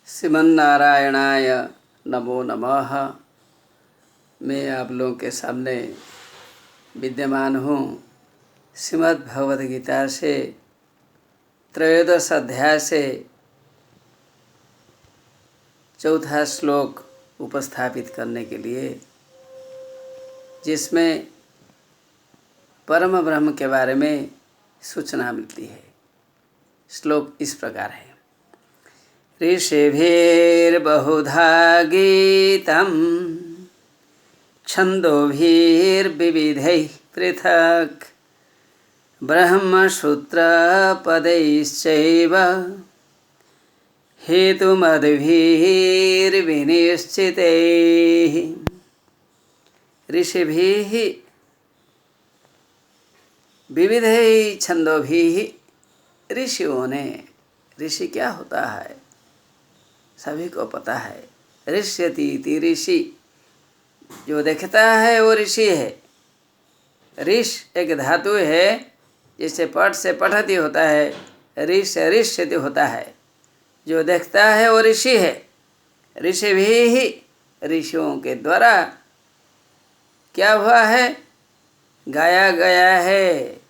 श्रीमन्नारायणाय नमो नमः। मैं आप लोगों के सामने विद्यमान हूँ। श्रीमद् भगवद गीता से त्रयोदश अध्याय से चौथा श्लोक उपस्थापित करने के लिए, जिसमें परम ब्रह्म के बारे में सूचना मिलती है। श्लोक इस प्रकार है। ऋषिभिर्बहुधा गीतं छन्दोभिर्विविधैः पृथक् ब्रह्मसूत्रपदैश्चैव हेतुमद्भिर्विनिश्चितैः। ऋषिभिः विविधैः छन्दोभिः, ऋषियों ने, ऋषि क्या होता है सभी को पता है। ऋष्यति इति ऋषि, जो देखता है वो ऋषि है। ऋष एक धातु है, जिससे पठ से पठति होता है, ऋष ऋष्यति होता है। जो देखता है वो ऋषि है। ऋषि भी ऋषियों के द्वारा क्या हुआ है, गाया गया है।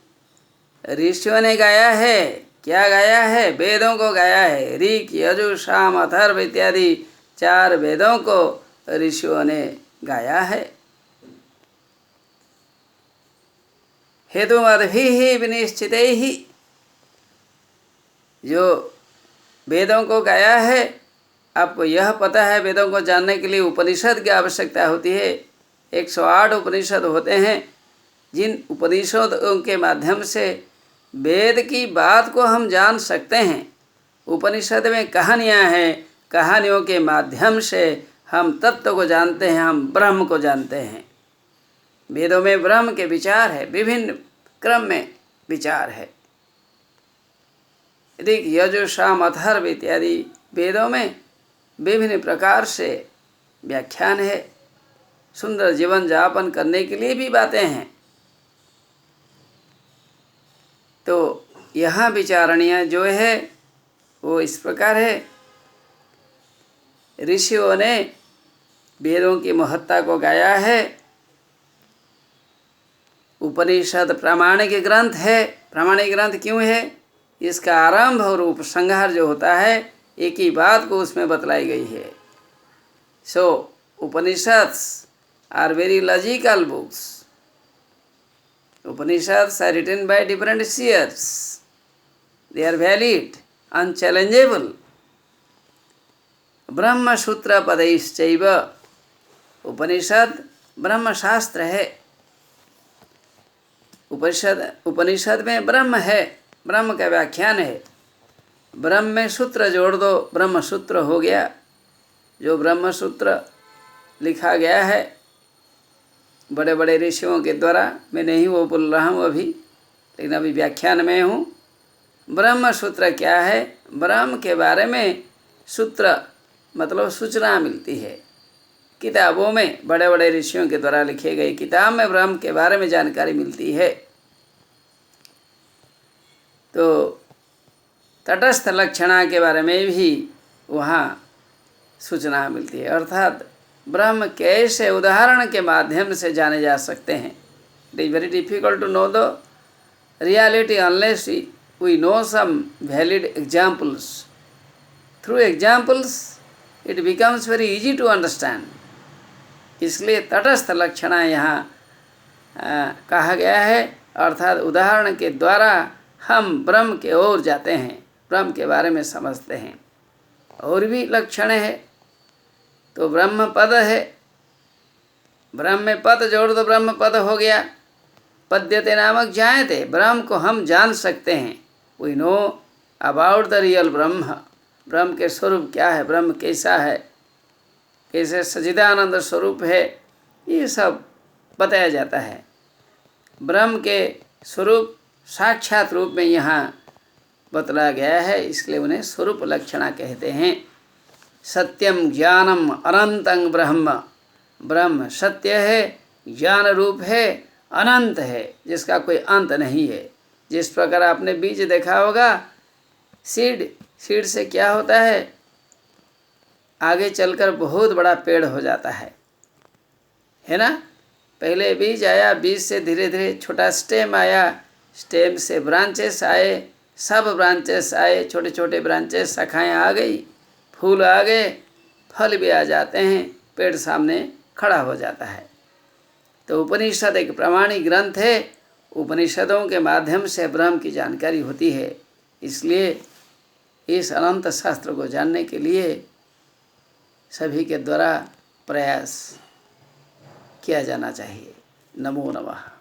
ऋषियों ने गाया है। क्या गाया है? वेदों को गाया है। ऋक यजु साम अथर्व इत्यादि 4 वेदों को ऋषियों ने गाया है। हेतुमद्भिः विनिश्चितैः, जो वेदों को गाया है। आपको यह पता है, वेदों को जानने के लिए उपनिषद की आवश्यकता होती है। 108 उपनिषद होते हैं, जिन उपनिषदों के माध्यम से वेद की बात को हम जान सकते हैं। उपनिषद में कहानियाँ हैं, कहानियों के माध्यम से हम तत्व को जानते हैं, हम ब्रह्म को जानते हैं। वेदों में ब्रह्म के विचार है, विभिन्न क्रम में विचार है। ऋग यजु साम अथर्व इत्यादि वेदों में विभिन्न प्रकार से व्याख्यान है। सुंदर जीवन यापन करने के लिए भी बातें हैं। तो यहाँ विचारणीय जो है वो इस प्रकार है। ऋषियों ने वेदों की महत्ता को गाया है। उपनिषद प्रामाणिक ग्रंथ है। प्रामाणिक ग्रंथ क्यों है? इसका आरंभ और उपसंहार जो होता है, एक ही बात को उसमें बतलाई गई है। So Upanishads are very logical books. Upanishads are written by different seers. They are valid, unchallengeable. ब्रह्म सूत्र पदैश्चैव, उपनिषद ब्रह्म शास्त्र है। उपनिषद में ब्रह्म है, ब्रह्म का व्याख्यान है। ब्रह्म में सूत्र जोड़ दो, ब्रह्म सूत्र हो गया। जो ब्रह्म सूत्र लिखा गया है बड़े बड़े ऋषियों के द्वारा, मैं नहीं वो बोल रहा हूँ अभी, लेकिन अभी व्याख्यान में हूँ। ब्रह्म सूत्र क्या है? ब्रह्म के बारे में सूत्र मतलब सूचना मिलती है। किताबों में बड़े बड़े ऋषियों के द्वारा लिखे गए किताब में ब्रह्म के बारे में जानकारी मिलती है। तो तटस्थ लक्षणा के बारे में भी वहाँ सूचना मिलती है। अर्थात ब्रह्म कैसे उदाहरण के माध्यम से जाने जा सकते हैं। It is very difficult to know the reality unless we know some valid examples. Through examples it becomes very easy to understand. इसलिए तटस्थ लक्षणा यहाँ कहा गया है। अर्थात उदाहरण के द्वारा हम ब्रह्म के ओर जाते हैं, ब्रह्म के बारे में समझते हैं। और भी लक्षण है तो ब्रह्म पद है। ब्रह्म में पद जोड़ दो, ब्रह्म पद हो गया। पद्यते नामक जायते, ब्रह्म को हम जान सकते हैं। We know about the real Brahman. Brahman के स्वरूप क्या है, ब्रह्म कैसा है, कैसे सच्चिदानंद स्वरूप है, ये सब बताया जाता है। ब्रह्म के स्वरूप साक्षात रूप में यहाँ बतलाया गया है, इसलिए उन्हें स्वरूप लक्षणा कहते हैं। सत्यम ज्ञानम अनंतं ब्रह्म, ब्रह्म सत्य है, ज्ञान रूप है, अनंत है, जिसका कोई अंत नहीं है। जिस प्रकार आपने बीज देखा होगा, सीड से क्या होता है? आगे चलकर बहुत बड़ा पेड़ हो जाता है ना। पहले बीज आया, बीज से धीरे धीरे छोटा स्टेम आया, स्टेम से ब्रांचेस आए, सब ब्रांचेस आए, छोटे छोटे ब्रांचेस, शाखाएं आ गई, फूल आ गए, फल भी आ जाते हैं, पेड़ सामने खड़ा हो जाता है। तो उपनिषद एक प्रामाणिक ग्रंथ है, उपनिषदों के माध्यम से ब्रह्म की जानकारी होती है। इसलिए इस अनंत शास्त्र को जानने के लिए सभी के द्वारा प्रयास किया जाना चाहिए। नमो नमः।